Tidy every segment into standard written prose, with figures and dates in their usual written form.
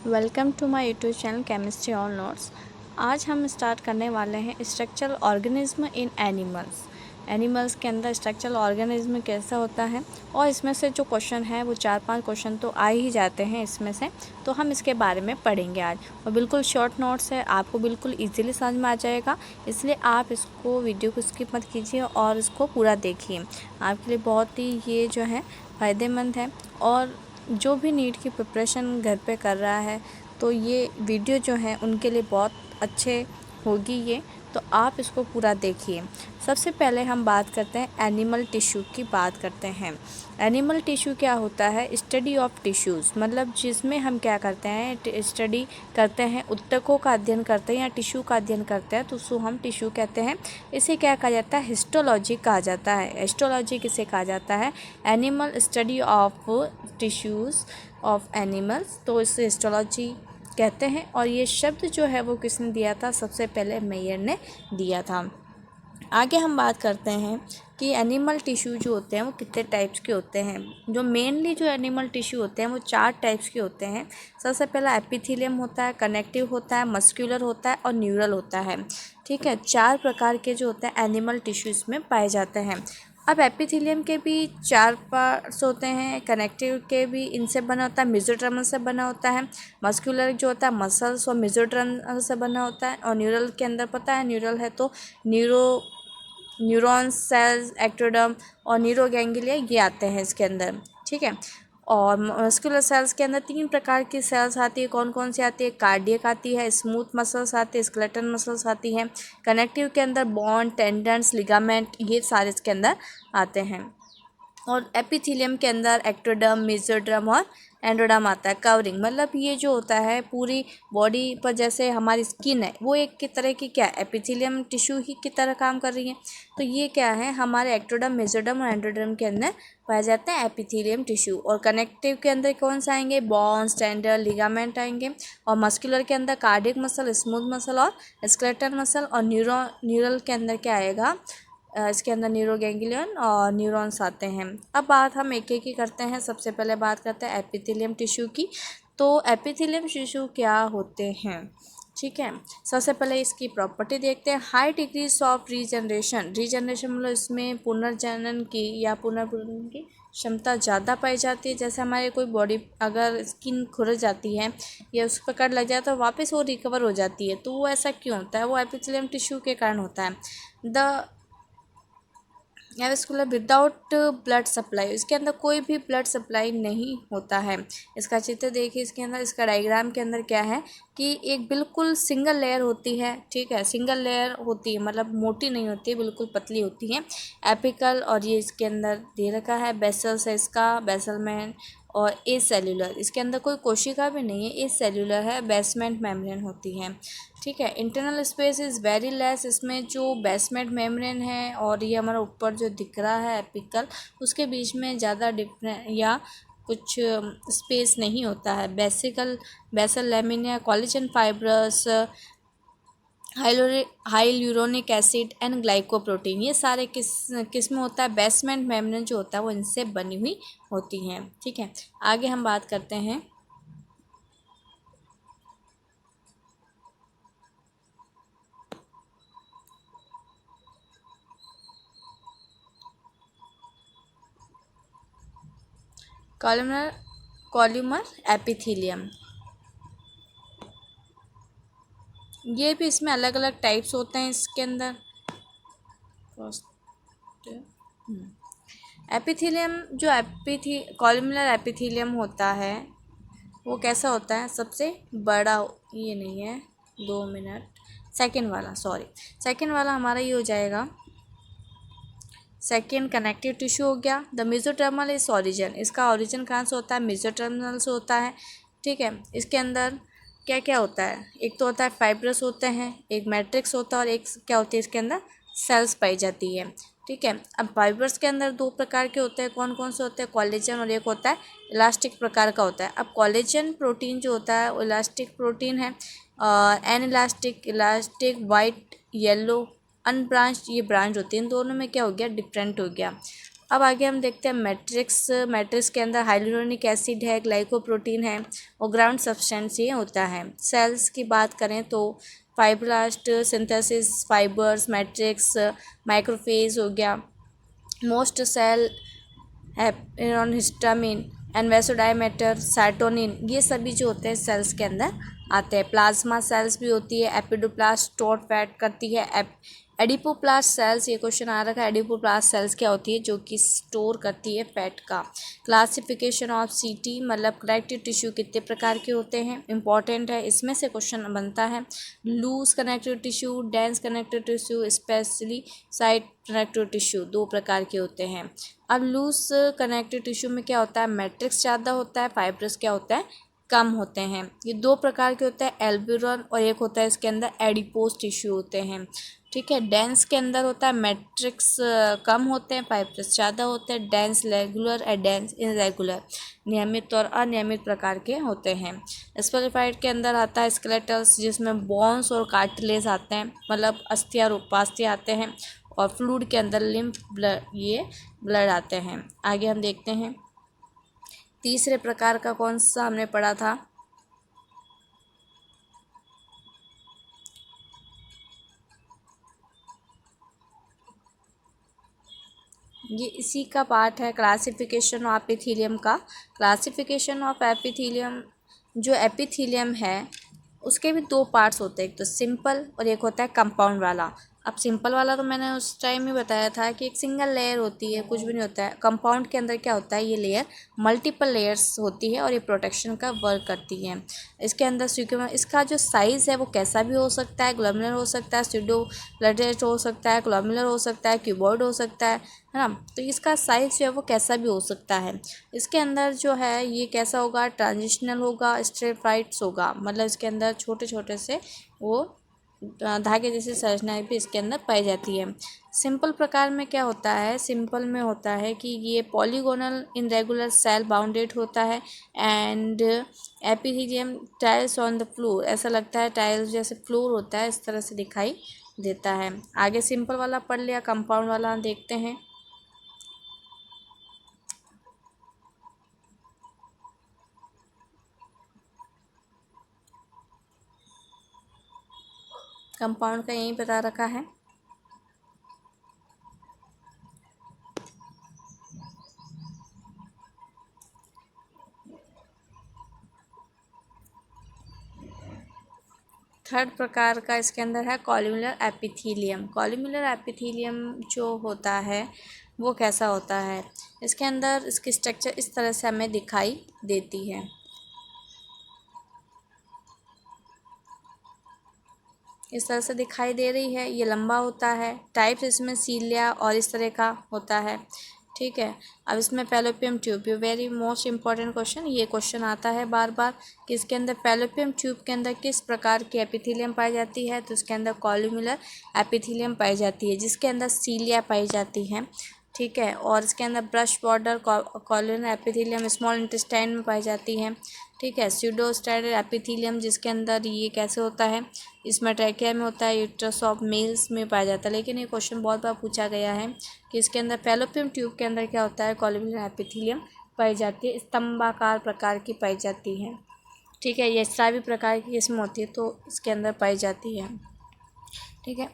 Welcome to my YouTube channel chemistry all notes. आज हम start करने वाले हैं स्ट्रक्चरल ऑर्गेनिज्म इन एनिमल्स के अंदर स्ट्रक्चरल ऑर्गेनिज्म कैसा होता है। और इसमें से जो क्वेश्चन है वो 4-5 क्वेश्चन तो आ ही जाते हैं इसमें से, तो हम इसके बारे में पढ़ेंगे आज। और बिल्कुल शॉर्ट नोट्स है, आपको बिल्कुल इजीली समझ में आ जाएगा, इसलिए आप इसको वीडियो को स्किप मत कीजिए और इसको पूरा देखिए। आपके लिए बहुत ही ये जो है फ़ायदेमंद है। और जो भी नीट की प्रिपरेशन घर पे कर रहा है तो ये वीडियो जो है उनके लिए बहुत अच्छे होगी ये, तो आप इसको पूरा देखिए। सबसे पहले हम बात करते हैं एनिमल टिश्यू की बात करते हैं। एनिमल टिश्यू क्या होता है? स्टडी ऑफ टिश्यूज़, मतलब जिसमें हम क्या करते हैं, स्टडी करते हैं, ऊतकों का अध्ययन करते हैं या टिश्यू का अध्ययन करते हैं, तो उसको हम टिश्यू कहते हैं। इसे क्या कहा जाता है? हिस्टोलॉजी कहा जाता है। हिस्टोलॉजी किसे कहा जाता है? Animal study of tissues of animals, तो इसे हिस्टोलॉजी कहते हैं। और ये शब्द जो है वो किसने दिया था? सबसे पहले मेयर ने दिया था। आगे हम बात करते हैं कि एनिमल टिश्यू जो होते हैं वो कितने टाइप्स के होते हैं। जो मेनली जो एनिमल टिश्यू होते हैं वो 4 टाइप्स के होते हैं। सबसे पहला एपिथेलियम होता है, कनेक्टिव होता है, मस्कुलर होता है और न्यूरल होता है। ठीक है, 4 प्रकार के जो होते हैं एनिमल टिश्यू इसमें पाए जाते हैं। अब एपिथेलियम के भी 4 पार्ट्स होते हैं, कनेक्टिव के भी इनसे बना होता है, मेसोडर्मल से बना होता है, मस्कुलर जो होता है मसल्स और मेसोडर्मल से बना होता है, और न्यूरल के अंदर पता है न्यूरल है तो न्यूरॉन्स, सेल्स, एक्टोडर्म और न्यूरोगैंग्लिया ये आते हैं इसके अंदर। ठीक है, और मस्कुलर सेल्स के अंदर 3 प्रकार की सेल्स आती है। कौन कौन सी आती है? कार्डियक आती है, स्मूथ मसल्स आती है, स्केलेटल मसल्स आती हैं। कनेक्टिव के अंदर बॉन्ड, टेंडन्स, लिगामेंट ये सारे इसके अंदर आते हैं। और एपिथेलियम के अंदर एक्टोडर्म, मेसोडर्म और एंडोडर्म आता है। कवरिंग मतलब ये जो होता है पूरी बॉडी पर, जैसे हमारी स्किन है वो एक की तरह की क्या एपिथेलियम टिश्यू ही की तरह काम कर रही है। तो ये क्या है? हमारे एक्टोडर्म, मेसोडर्म और एंडोडर्म के अंदर पाए जाते हैं एपिथेलियम टिश्यू। और कनेक्टिव के अंदर कौन सा आएंगे? बॉन्स, टेंडर, लिगामेंट आएंगे। और मस्कुलर के अंदर कार्डियक मसल, स्मूथ मसल और स्केलेटल मसल। और न्यूरल के अंदर क्या आएगा? इसके अंदर न्यूरोगैंग्लियन और न्यूरॉन्स आते हैं। अब बात हम एक एक ही करते हैं। सबसे पहले बात करते हैं एपिथेलियम टिश्यू की। तो एपिथेलियम टिश्यू क्या होते हैं? ठीक है, सबसे पहले इसकी प्रॉपर्टी देखते हैं। हाई डिग्रीज ऑफ रीजनरेशन मतलब इसमें पुनर्जनन की या पुनर्भरण की क्षमता ज़्यादा पाई जाती है। जैसे हमारे कोई बॉडी अगर स्किन खुर जाती है या उस पर कट लग जाए तो वापस वो रिकवर हो जाती है, तो वो ऐसा क्यों होता है? वो एपिथेलियम टिश्यू के कारण होता है। द एविस्कुलर विदाउट ब्लड सप्लाई, इसके अंदर कोई भी ब्लड सप्लाई नहीं होता है। इसका चित्र देखिए, इसके अंदर इसका डायग्राम के अंदर क्या है कि एक बिल्कुल सिंगल लेयर होती है। ठीक है, सिंगल लेयर होती है मतलब मोटी नहीं होती है, बिल्कुल पतली होती है, एपिकल। और ये इसके अंदर दे रखा है बेसल्स है इसका, बेसलमेंट। और ए सेल्यूलर, इसके अंदर कोई कोशिका भी नहीं है, ए सेल्यूलर है, बेसमेंट मेम्ब्रेन होती है। ठीक है, internal space is very less, इसमें जो बेसमेंट मेम्ब्रेन है और ये हमारा ऊपर जो दिख रहा है एपिकल, उसके बीच में ज़्यादा डिफरेंट या कुछ स्पेस नहीं होता है। Basal lamina, collagen fibres, hyaluronic acid and glycoprotein, ये सारे किस में होता है? बेसमेंट मेम्ब्रेन जो होता है वो इनसे बनी हुई होती हैं। ठीक है, आगे हम बात करते हैं कॉल्यूमर एपिथेलियम। ये भी इसमें अलग अलग टाइप्स होते हैं इसके अंदर। एपिथेलियम जो कॉलमुलर एपिथेलियम होता है वो कैसा होता है? सबसे बड़ा, ये नहीं है, 2 मिनट, सेकेंड वाला हमारा ये हो जाएगा। सेकेंड कनेक्टिव टिश्यू हो गया। द मेसोडर्मल इज ओरिजिन, इसका ओरिजिन कहाँ से होता है? मेसोडर्मल से होता है। ठीक है, इसके अंदर क्या क्या होता है? एक तो होता है फाइब्रस होते हैं, एक मैट्रिक्स होता है और एक क्या होती है इसके अंदर? सेल्स पाई जाती है। ठीक है, अब फाइबर्स के अंदर 2 प्रकार के होते हैं। कौन कौन से होते हैं? कोलेजन और एक होता है इलास्टिक प्रकार का होता है। अब कोलेजन प्रोटीन जो होता है वो इलास्टिक प्रोटीन है। N elastic white, yellow, unbranched ये ब्रांच होती है। इन दोनों में क्या हो गया? डिफरेंट हो गया। अब आगे हम देखते हैं मैट्रिक्स। मैट्रिक्स के अंदर हाइलुरोनिक एसिड है, ग्लाइकोप्रोटीन है और ग्राउंड सब्सटेंस ये होता है। सेल्स की बात करें तो fibroblast, synthesis, fibres, matrix, macrophage हो गया, मोस्ट सेल, हैप्यरॉन, हिस्टामिन एंड वेसोडायमीटर, साइटोनिन, ये सभी जो होते हैं सेल्स के अंदर आते हैं। प्लाज्मा सेल्स भी होती है, एपिडोप्लास्ट स्टोर फैट करती है, एडिपोप्लास्ट सेल्स, ये क्वेश्चन आ रखा है, एडिपोप्लास्ट सेल्स क्या होती है, जो कि स्टोर करती है फैट का। क्लासिफिकेशन ऑफ सीटी मतलब कनेक्टिव टिश्यू कितने प्रकार के होते हैं, इंपॉर्टेंट है, इसमें से क्वेश्चन बनता है। Loose connective tissue, dense connective tissue, specially site connective tissue, दो प्रकार के होते हैं। अब लूज कनेक्टिव टिश्यू में क्या होता है, मैट्रिक्स ज़्यादा होता है, फाइब्रस क्या होता है, कम होते हैं। ये दो प्रकार के होते हैं, एल्ब्यूरन और एक होता है इसके अंदर एडिपोज टिश्यू होते हैं। ठीक है, डेंस के अंदर होता है मैट्रिक्स कम होते हैं, फाइब्रस ज़्यादा होते हैं। डेंस रेगुलर और डेंस इनरेगुलर, नियमित और अनियमित प्रकार के होते हैं। स्पेसिफाइड के अंदर आता है स्केलेटल्स, जिसमें बोन्स और कार्टिलेज आते हैं, मतलब अस्थियां और उपास्थ्य आते हैं। और फ्लूइड के अंदर लिम्फ, ब्लड, ये ब्लड आते हैं। आगे हम देखते हैं तीसरे प्रकार का कौन सा हमने पढ़ा था, ये इसी का पार्ट है, क्लासिफिकेशन ऑफ एपिथेलियम का। क्लासिफिकेशन ऑफ एपिथेलियम, जो एपिथेलियम है उसके भी दो पार्ट्स होते हैं, एक तो सिंपल और एक होता है कंपाउंड वाला। अब सिंपल वाला तो मैंने उस टाइम ही बताया था कि एक सिंगल लेयर होती है, कुछ भी नहीं होता है। कंपाउंड के अंदर क्या होता है, ये लेयर मल्टीपल लेयर्स होती है और ये प्रोटेक्शन का वर्क करती है। इसके अंदर स्यूक्यूम, इसका जो साइज़ है वो कैसा भी हो सकता है, ग्लोमुलर हो सकता है, स्यूडो प्लेटेलेट हो सकता है, ग्लोमुलर हो सकता है, क्यूबॉइड हो सकता है ना। तो इसका साइज़ जो है वो कैसा भी हो सकता है। इसके अंदर जो है ये कैसा होगा, ट्रांजिशनल होगा, स्ट्रेफाइट्स होगा, मतलब इसके अंदर छोटे छोटे से वो धागे जैसी संरचनाएं भी इसके अंदर पाई जाती है। सिंपल प्रकार में क्या होता है, सिंपल में होता है कि ये पॉलीगोनल इनरेगुलर सेल बाउंडेड होता है and epithelium tiles on the floor, ऐसा लगता है टाइल्स जैसे फ्लोर होता है, इस तरह से दिखाई देता है। आगे सिंपल वाला पढ़ लिया, कंपाउंड वाला देखते हैं। कंपाउंड का यही बता रखा है। थर्ड प्रकार का इसके अंदर है कॉलम्युलर एपिथेलियम। कॉलम्युलर एपिथेलियम जो होता है वो कैसा होता है, इसके अंदर इसकी स्ट्रक्चर इस तरह से हमें दिखाई देती है, इस तरह से दिखाई दे रही है। ये लंबा होता है, टाइप्स इसमें सीलिया और इस तरह का होता है। ठीक है, अब इसमें फैलोपियम ट्यूब, ये वेरी मोस्ट इंपॉर्टेंट क्वेश्चन, ये क्वेश्चन आता है बार बार कि इसके अंदर फैलोपियम ट्यूब के अंदर किस प्रकार की एपिथेलियम पाई जाती है, तो इसके अंदर कॉलम्युलर एपिथेलियम पाई जाती है, जिसके अंदर सीलिया पाई जाती है। ठीक है, और इसके अंदर brush border columnar epithelium small intestine में पाई जाती है। ठीक है, स्यूडोस्टेरल एपिथेलियम, जिसके अंदर ये कैसे होता है, इसमें ट्रैकिया में होता है, यूट्रस ऑफ मेल्स में पाया जाता है। लेकिन ये क्वेश्चन बहुत बार पूछा गया है कि इसके अंदर फैलोपियम ट्यूब के अंदर क्या होता है, कॉलम्युलर एपिथेलियम पाई जाती है, स्तंभाकार प्रकार की पाई जाती है। ठीक है, ये सभी प्रकार की इसमें होती है तो इसके अंदर पाई जाती है। ठीक है,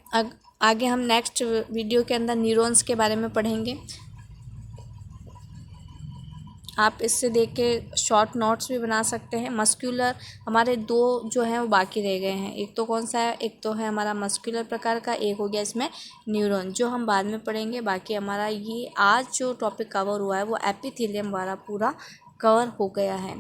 आगे हम नेक्स्ट वीडियो के अंदर न्यूरॉन्स के बारे में पढ़ेंगे। आप इससे देख के शॉर्ट नोट्स भी बना सकते हैं। मस्कुलर, हमारे दो जो हैं वो बाकी रह गए हैं, एक तो कौन सा है, एक तो है हमारा मस्कुलर प्रकार का, एक हो गया इसमें न्यूरॉन, जो हम बाद में पढ़ेंगे। बाकी हमारा ये आज जो टॉपिक कवर हुआ है वो एपिथेलियम वाला पूरा कवर हो गया है।